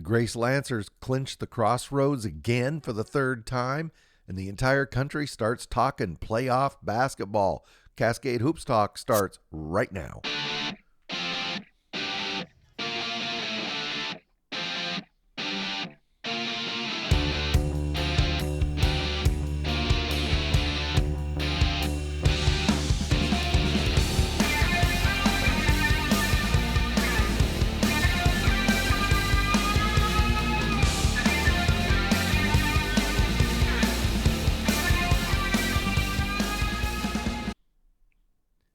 Grace Lancers clinched the Crossroads again for the third time, and the entire country starts talking playoff basketball. Cascade Hoops Talk starts right now.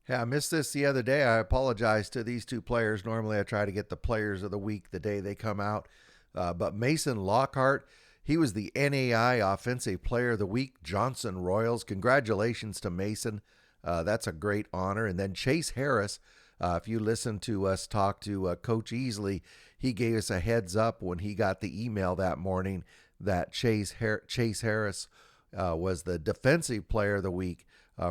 Yeah, I missed this the other day. I apologize to these two players. Normally, I try to get the players of the week the day they come out. But Mason Lockhart, he was the NAIA Offensive Player of the Week, Johnson Royals. Congratulations to Mason. That's a great honor. And then Chase Harris, if you listen to us talk to Coach Easley, he gave us a heads up when he got the email that morning that Chase Harris was the Defensive Player of the Week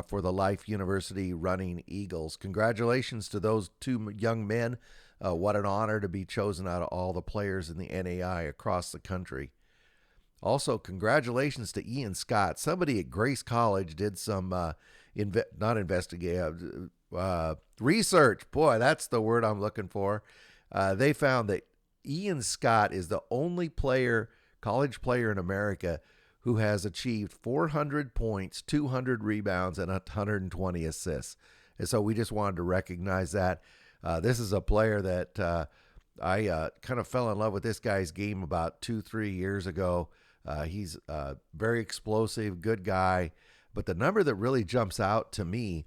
for the Life University Running Eagles. Congratulations to those two young men. What an honor to be chosen out of all the players in the NAI across the country. Also, congratulations to Ian Scott. Somebody at Grace College did some research. Boy, that's the word I'm looking for. They found that Ian Scott is the only college player in America who has achieved 400 points, 200 rebounds, and 120 assists. And so we just wanted to recognize that. This is a player that I kind of fell in love with this guy's game about 2-3 years ago. He's very explosive, good guy. But the number that really jumps out to me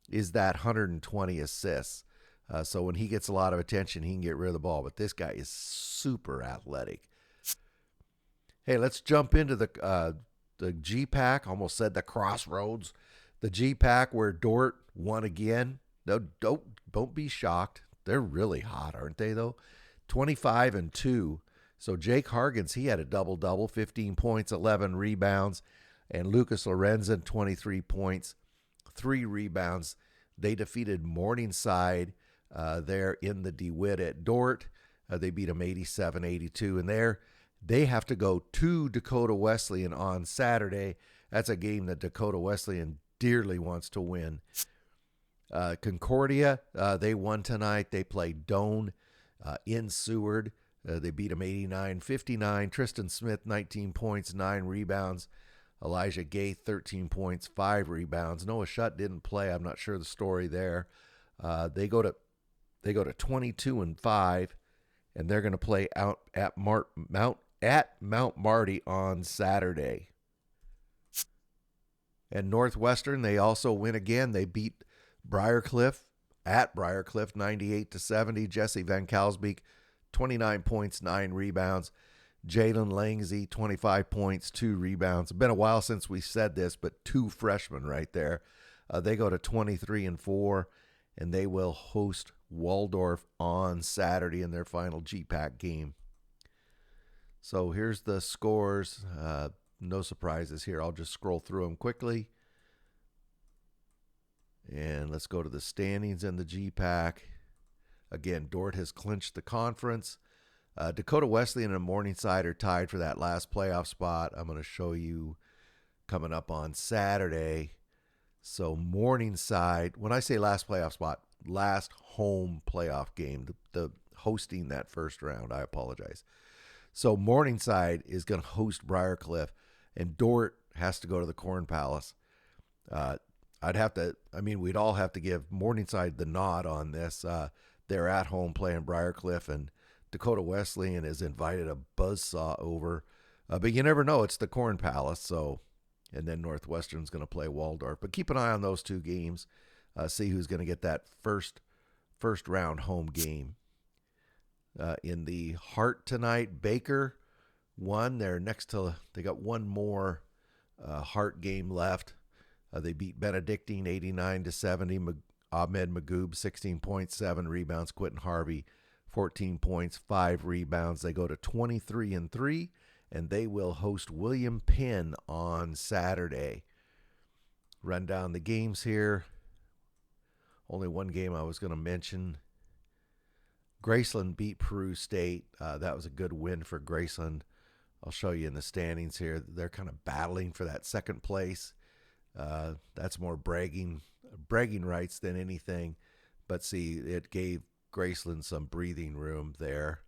is that 120 assists. So when he gets a lot of attention, he can get rid of the ball. But this guy is super athletic. Hey, let's jump into the GPAC. Almost said the Crossroads. The GPAC where Dort won again. No, don't be shocked. They're really hot, aren't they, though? 25-2. So Jake Hargens, he had a double-double, 15 points, 11 rebounds. And Lucas Lorenzen, 23 points, 3 rebounds. They defeated Morningside there in the DeWitt at Dort. They beat them 87-82. And they have to go to Dakota Wesleyan on Saturday. That's a game that Dakota Wesleyan dearly wants to win. Concordia, they won tonight. They played Doane in Seward. They beat them 89-59. Tristan Smith, 19 points, 9 rebounds. Elijah Gaith, 13 points, 5 rebounds. Noah Shutt didn't play. I'm not sure the story there. They go to 22-5, and they're going to play out at Mount Marty on Saturday. And Northwestern, they also win again. They beat Briarcliff at Briarcliff 98-70. Jesse Van Kalsbeek, 29 points, 9 rebounds. Jalen Langsy, 25 points, 2 rebounds. It's been a while since we said this, but 2 freshmen right there. They go to 23-4, and they will host Waldorf on Saturday in their final GPAC game. So here's the scores. No surprises here. I'll just scroll through them quickly. And let's go to the standings in the GPAC. Again, Dort has clinched the conference. Dakota Wesleyan and Morningside are tied for that last playoff spot. I'm going to show you coming up on Saturday. So Morningside, when I say last playoff spot, last home playoff game, the hosting that first round, I apologize. So Morningside is going to host Briarcliff, and Dort has to go to the Corn Palace. We'd all have to give Morningside the nod on this. They're at home playing Briarcliff, and Dakota Wesleyan has invited a buzzsaw over. But you never know. It's the Corn Palace, so, and then Northwestern's going to play Waldorf. But keep an eye on those 2 games. See who's going to get that first round home game. In the Hart tonight, Baker won. They got one more Hart game left. They beat Benedictine 89-70. Ahmed Magoob, 16 points, 7 rebounds. Quentin Harvey, 14 points, 5 rebounds. They go to 23-3, and they will host William Penn on Saturday. Run down the games here. Only one game I was going to mention. Graceland beat Peru State. That was a good win for Graceland. I'll show you in the standings here. They're kind of battling for that second place. That's more bragging rights than anything. But see, it gave Graceland some breathing room there.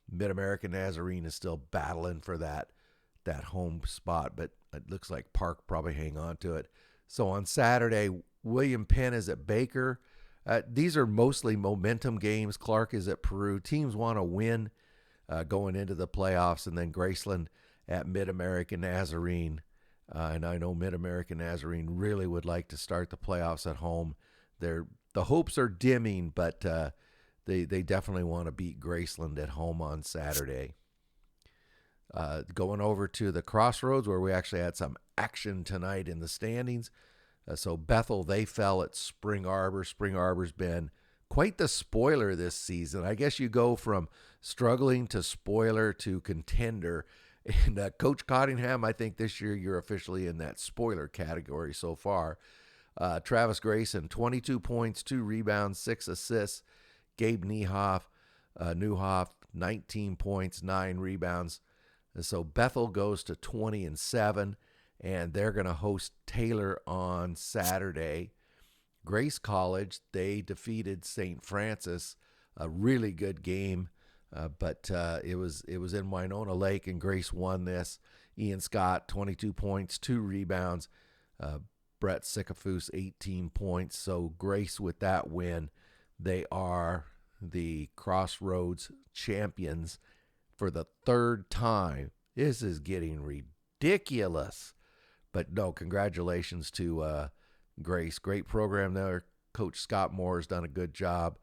Mid-American Nazarene is still battling for that home spot, but it looks like Park probably hang on to it. So on Saturday, William Penn is at Baker. These are mostly momentum games. Clark is at Peru. Teams want to win going into the playoffs, and then Graceland at Mid-American Nazarene. And I know Mid-American Nazarene really would like to start the playoffs at home. The hopes are dimming, but they definitely want to beat Graceland at home on Saturday. Going over to the Crossroads, where we actually had some action tonight in the standings. So Bethel, they fell at Spring Arbor. Spring Arbor's been quite the spoiler this season. I guess you go from struggling to spoiler to contender. And Coach Cottingham, I think this year you're officially in that spoiler category so far. Travis Grayson, 22 points, 2 rebounds, 6 assists. Gabe Newhoff, 19 points, 9 rebounds. So Bethel goes to 20-7, and they're going to host Taylor on Saturday. Grace College, they defeated St. Francis, a really good game, but it was in Winona Lake, and Grace won this. Ian Scott, 22 points, 2 rebounds. Brett Sycophus, 18 points. So Grace with that win, they are the Crossroads champions for the third time. This is getting ridiculous. But no, congratulations to Grace. Great program there. Coach Scott Moore has done a good job.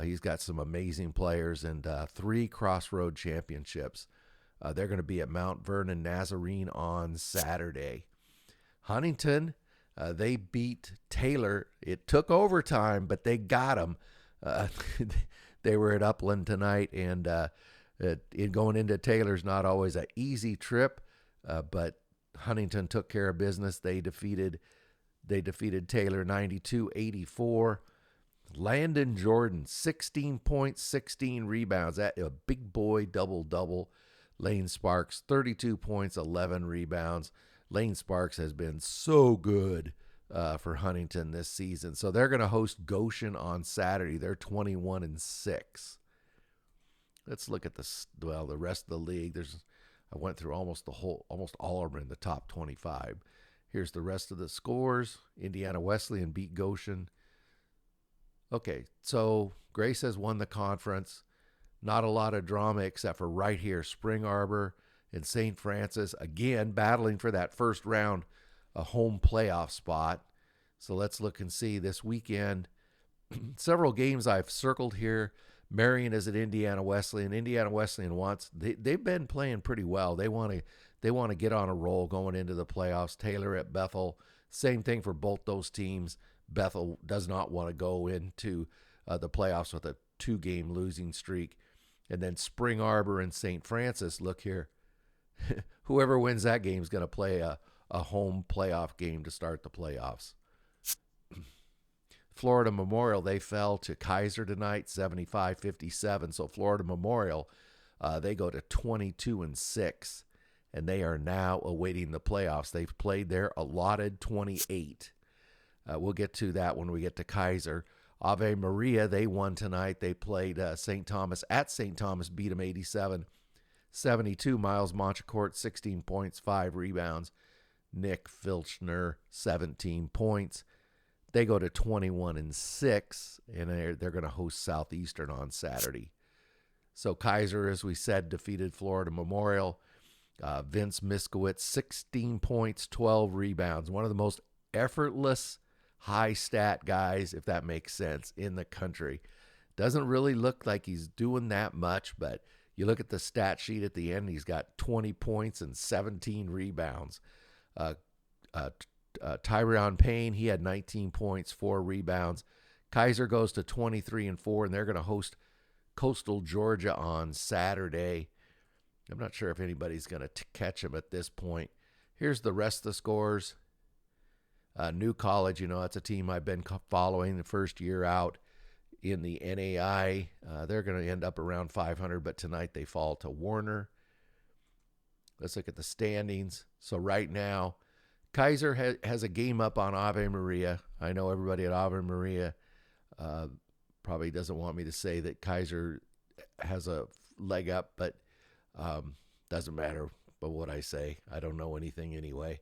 He's got some amazing players and 3 Crossroad championships. They're going to be at Mount Vernon Nazarene on Saturday. Huntington, they beat Taylor. It took overtime, but they got them. They were at Upland tonight, and going into Taylor's not always an easy trip, but Huntington took care of business. They defeated Taylor 92-84. Landon Jordan, 16 points, 16 rebounds. That a big boy double-double. Lane Sparks, 32 points, 11 rebounds. Lane Sparks has been so good for Huntington this season. So they're going to host Goshen on Saturday. They're 21-6. Let's look at the rest of the league. I went through almost all of them in the top 25. Here's the rest of the scores. Indiana Wesleyan beat Goshen. Okay, so Grace has won the conference. Not a lot of drama except for right here, Spring Arbor and St. Francis, again, battling for that first round, a home playoff spot. So let's look and see this weekend. Several games I've circled here. Marion is at Indiana Wesleyan. Indiana Wesleyan they've been playing pretty well. They want to get on a roll going into the playoffs. Taylor at Bethel, same thing for both those teams. Bethel does not want to go into the playoffs with a 2-game losing streak. And then Spring Arbor and St. Francis, look here. Whoever wins that game is going to play a home playoff game to start the playoffs. Florida Memorial, they fell to Kaiser tonight, 75-57. So Florida Memorial, they go to 22-6, and they are now awaiting the playoffs. They've played their allotted 28. We'll get to that when we get to Kaiser. Ave Maria, they won tonight. They played St. Thomas at St. Thomas, beat them 87-72. Miles Montecourt, 16 points, 5 rebounds. Nick Filchner, 17 points. They go to 21-6, and they're going to host Southeastern on Saturday. So Kaiser, as we said, defeated Florida Memorial. Vince Miskowitz, 16 points, 12 rebounds. One of the most effortless high stat guys, if that makes sense, in the country. Doesn't really look like he's doing that much, but you look at the stat sheet at the end, he's got 20 points and 17 rebounds. Tyron Payne, he had 19 points, 4 rebounds. Kaiser goes to 23-4, and they're going to host Coastal Georgia on Saturday. I'm not sure if anybody's going to catch him at this point. Here's the rest of the scores. New College, that's a team I've been following the first year out. In the NAI, they're going to end up around 500, but tonight they fall to Warner. Let's look at the standings. So right now, Kaiser has a game up on Ave Maria. I know everybody at Ave Maria probably doesn't want me to say that Kaiser has a leg up, but doesn't matter but what I say. I don't know anything anyway.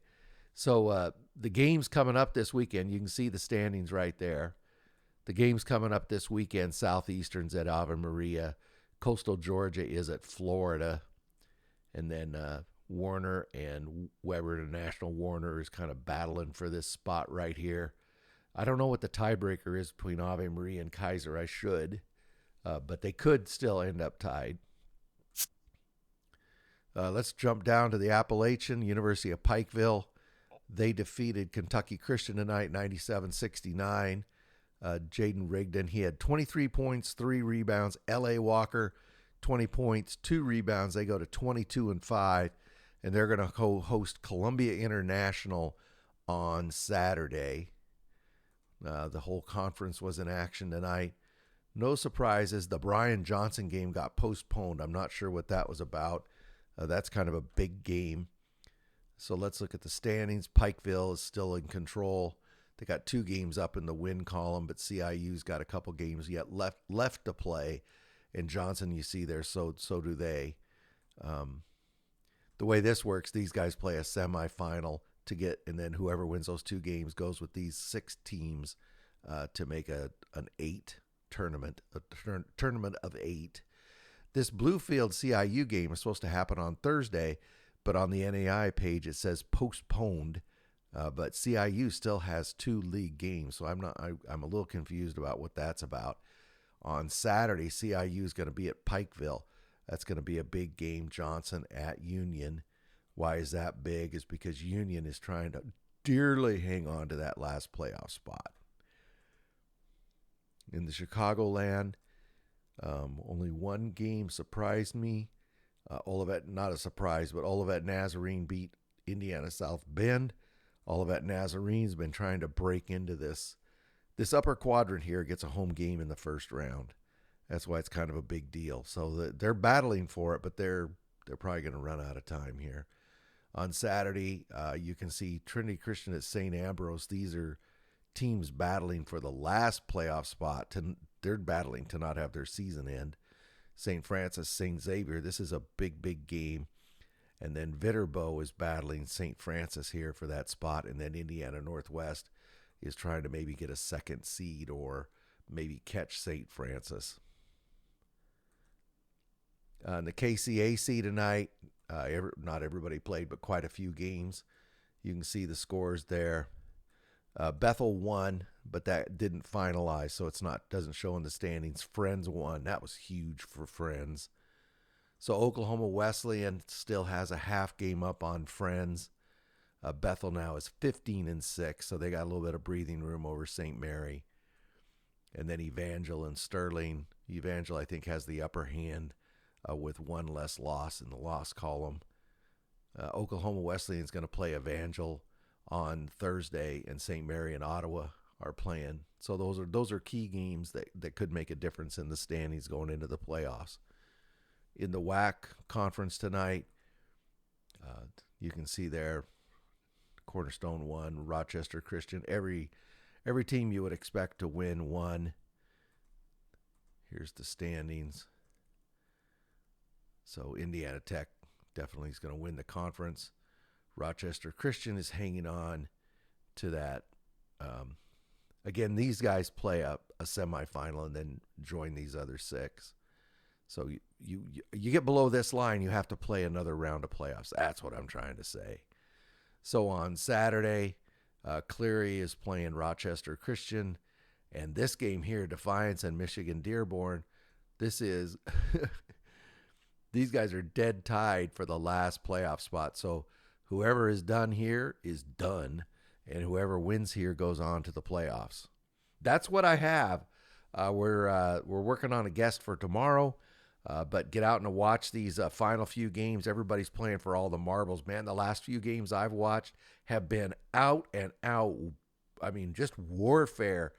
So the game's coming up this weekend. You can see the standings right there. The game's coming up this weekend. Southeastern's at Ave Maria. Coastal Georgia is at Florida. And then Warner and Weber International. Warner is kind of battling for this spot right here. I don't know what the tiebreaker is between Ave Maria and Kaiser. I should. But they could still end up tied. Let's jump down to the Appalachian. University of Pikeville. They defeated Kentucky Christian tonight, 97-69. Jaden Rigdon, he had 23 points, 3 rebounds. L.A. Walker, 20 points, 2 rebounds. They go to 22-5, and they're going to host Columbia International on Saturday. The whole conference was in action tonight. No surprises. The Brian Johnson game got postponed. I'm not sure what that was about. That's kind of a big game. So let's look at the standings. Pikeville is still in control. They got 2 games up in the win column, but CIU's got a couple games yet left to play. And Johnson, you see there, so do they. The way this works, these guys play a semifinal to get, and then whoever wins those 2 games goes with these 6 teams to make an 8 tournament, a tournament of 8. This Bluefield CIU game is supposed to happen on Thursday, but on the NAI page it says postponed. But CIU still has 2 league games, so I'm a little confused about what that's about. On Saturday, CIU is going to be at Pikeville. That's going to be a big game. Johnson at Union. Why is that big? Is because Union is trying to dearly hang on to that last playoff spot. In the Chicagoland, only 1 game surprised me. Olivet, not a surprise, but Olivet Nazarene beat Indiana South Bend. Olivet Nazarene's been trying to break into this upper quadrant here, gets a home game in the first round. That's why it's kind of a big deal. So they're battling for it, but they're probably going to run out of time here. On Saturday, you can see Trinity Christian at St. Ambrose. These are teams battling for the last playoff spot. They're battling to not have their season end. St. Francis, St. Xavier, this is a big, big game. And then Viterbo is battling St. Francis here for that spot. And then Indiana Northwest is trying to maybe get a 2nd seed or maybe catch St. Francis. In the KCAC tonight, not everybody played, but quite a few games. You can see the scores there. Bethel won, but that didn't finalize, so doesn't show in the standings. Friends won. That was huge for Friends. So Oklahoma Wesleyan still has a half game up on Friends. Bethel now is 15-6, so they got a little bit of breathing room over St. Mary. And then Evangel and Sterling. Evangel, I think, has the upper hand with 1 less loss in the loss column. Oklahoma Wesleyan is going to play Evangel on Thursday, and St. Mary and Ottawa are playing. So those are key games that could make a difference in the standings going into the playoffs. In the WAC conference tonight, you can see there, Cornerstone won, Rochester Christian. Every team you would expect to win won. Here's the standings. So Indiana Tech definitely is going to win the conference. Rochester Christian is hanging on to that. Again, these guys play a semifinal and then join these other 6. So you get below this line, you have to play another round of playoffs. That's what I'm trying to say. So on Saturday, Cleary is playing Rochester Christian. And this game here, Defiance and Michigan Dearborn, this is these guys are dead tied for the last playoff spot. So whoever is done here is done, and whoever wins here goes on to the playoffs. That's what I have. We're working on a guest for tomorrow, but get out and watch these final few games. Everybody's playing for all the marbles. Man, the last few games I've watched have been out and out. I mean, just warfare,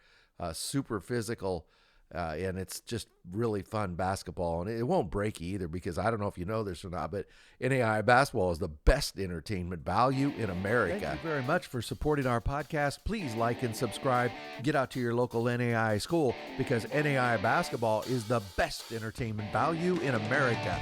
super physical. And it's just really fun basketball. And it won't break you either, because I don't know if you know this or not, but NAIA basketball is the best entertainment value in America. Thank you very much for supporting our podcast. Please like and subscribe. Get out to your local NAIA school, because NAIA basketball is the best entertainment value in America.